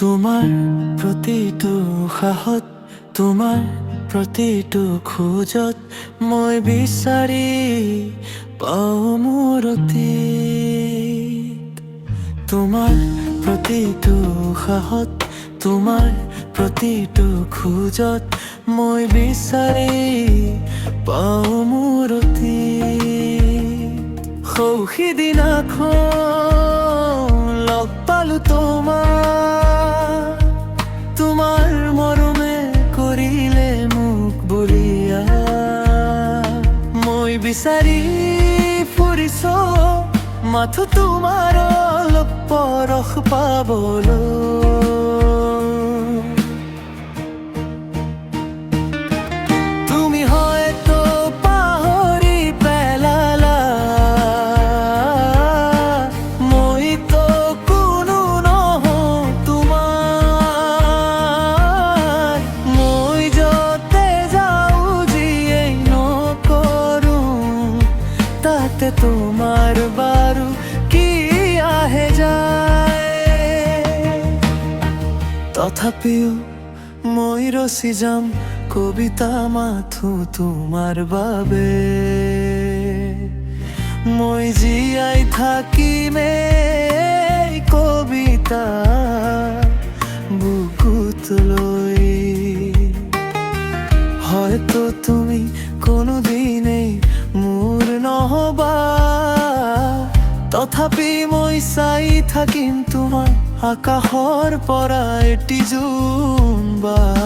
তোমাৰ প্ৰতিটো উশাহত, তোমাৰ প্ৰতিটো খোজত মই বিচাৰি পাওঁ মোৰ অতীত। তোমাৰ প্ৰতিটো উশাহত, তোমাৰ প্ৰতিটো খোজত মই বিচাৰি পাওঁ মোৰ অতীত। সৌ সিদিনাখন লগ পালো তোমাৰ মৰমে কৰিলে মোক বলিয়া। মই বিচাৰি ফুৰিছো মাথো তোমাৰ অলপ পৰশ পাবলৈ। তুমি হয়তো পাহৰি পেলালা, মইতো কোনো নহওঁ তোমাৰ। মই যতে যাওঁ যিয়েই নকৰোঁ, তাতে তোমাৰ বাৰু কি আহে যায়। তথাপিও মই ৰচি যাম কবিতা মাথো তোমাৰ বাবে। মই জীয়াই থাকিমে কবিতা বুকুত লৈ। হয়তো তুমি কোনোদিনেই মোৰ নহবা, তথাপি মই চাই থাকিম তোমাৰ আকাশৰ পৰা এটি জোনবাই।